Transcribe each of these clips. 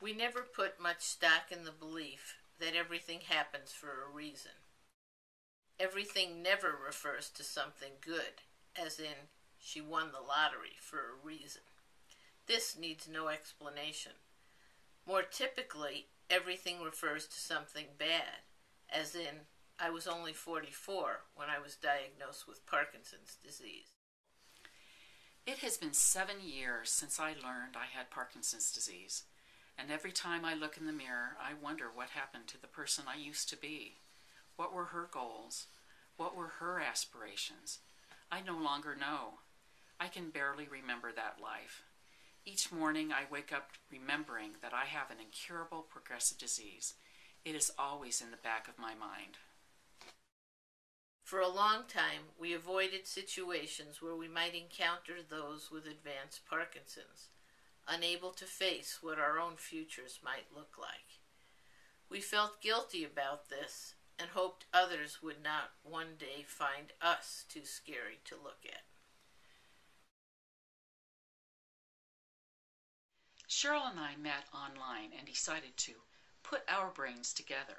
We never put much stock in the belief that everything happens for a reason. Everything never refers to something good, as in, she won the lottery for a reason. This needs no explanation. More typically, everything refers to something bad, as in, I was only 44 when I was diagnosed with Parkinson's disease. It has been 7 years since I learned I had Parkinson's disease, and every time I look in the mirror, I wonder what happened to the person I used to be. What were her goals? What were her aspirations? I no longer know. I can barely remember that life. Each morning I wake up remembering that I have an incurable progressive disease. It is always in the back of my mind. For a long time, we avoided situations where we might encounter those with advanced Parkinson's, unable to face what our own futures might look like. We felt guilty about this and hoped others would not one day find us too scary to look at. Cheryl and I met online and decided to put our brains together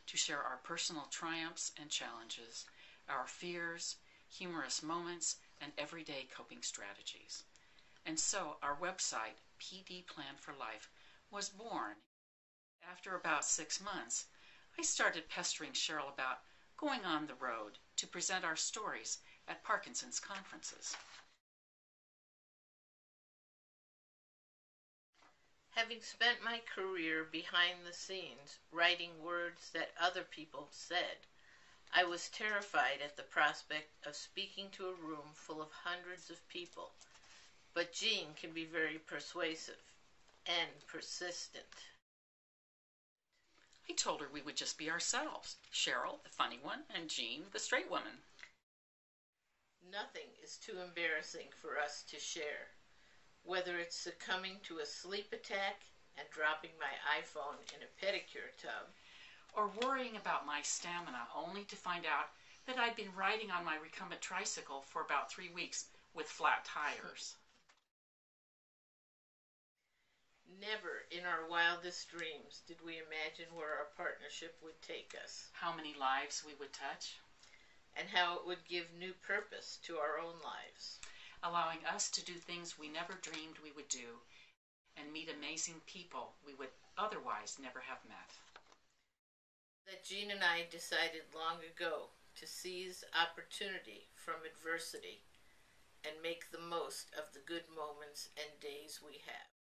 to share our personal triumphs and challenges, our fears, humorous moments, and everyday coping strategies. And so our website, PD Plan for Life, was born. After about 6 months, I started pestering Cheryl about going on the road to present our stories at Parkinson's conferences. Having spent my career behind the scenes, writing words that other people said, I was terrified at the prospect of speaking to a room full of hundreds of people. But Jean can be very persuasive and persistent. I told her we would just be ourselves, Cheryl, the funny one, and Jean, the straight woman. Nothing is too embarrassing for us to share. Whether it's succumbing to a sleep attack and dropping my iPhone in a pedicure tub, or worrying about my stamina only to find out that I'd been riding on my recumbent tricycle for about 3 weeks with flat tires. Never in our wildest dreams did we imagine where our partnership would take us, how many lives we would touch, and how it would give new purpose to our own lives, allowing us to do things we never dreamed we would do and meet amazing people we would otherwise never have met. That Jean and I decided long ago to seize opportunity from adversity and make the most of the good moments and days we have.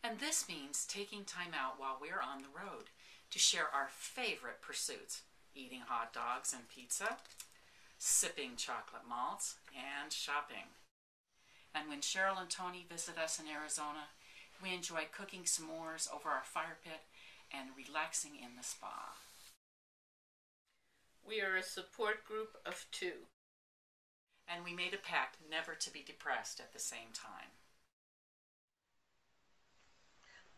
And this means taking time out while we're on the road to share our favorite pursuits, eating hot dogs and pizza, sipping chocolate malts, and shopping. And when Cheryl and Tony visit us in Arizona, we enjoy cooking s'mores over our fire pit and relaxing in the spa. We are a support group of 2. And we made a pact never to be depressed at the same time.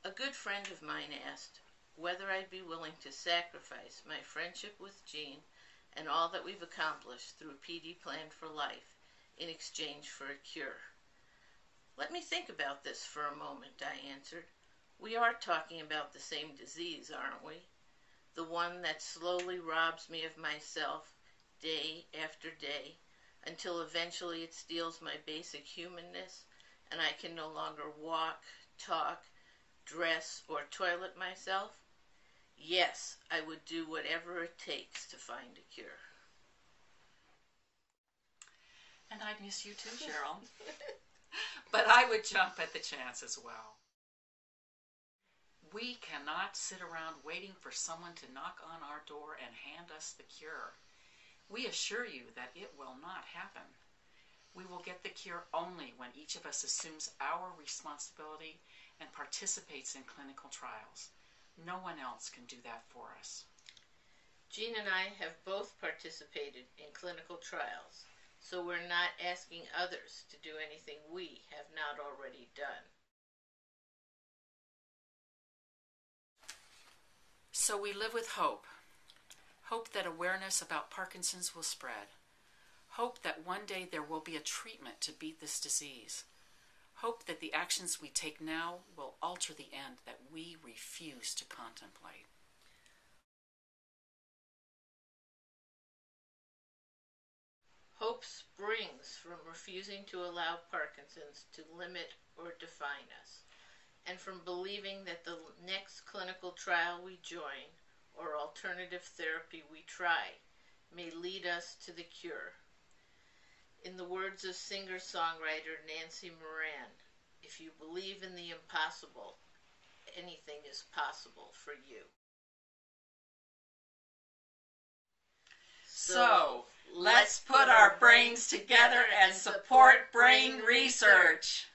A good friend of mine asked whether I'd be willing to sacrifice my friendship with Jean and all that we've accomplished through PD Plan for Life in exchange for a cure. Let me think about this for a moment, I answered. We are talking about the same disease, aren't we? The one that slowly robs me of myself day after day until eventually it steals my basic humanness and I can no longer walk, talk, dress, or toilet myself? Yes, I would do whatever it takes to find a cure. And I'd miss you too, Cheryl. But I would jump at the chance as well. We cannot sit around waiting for someone to knock on our door and hand us the cure. We assure you that it will not happen. We will get the cure only when each of us assumes our responsibility and participates in clinical trials. No one else can do that for us. Jean and I have both participated in clinical trials, so we're not asking others to do anything we have not already done. So we live with hope. Hope that awareness about Parkinson's will spread. Hope that one day there will be a treatment to beat this disease. Hope that the actions we take now will alter the end that we refuse to contemplate. Hope springs from refusing to allow Parkinson's to limit or define us, and from believing that the next clinical trial we join or alternative therapy we try may lead us to the cure. In the words of singer-songwriter Nancy Moran, if you believe in the impossible, anything is possible for you. So, let's put our brains together and support brain research.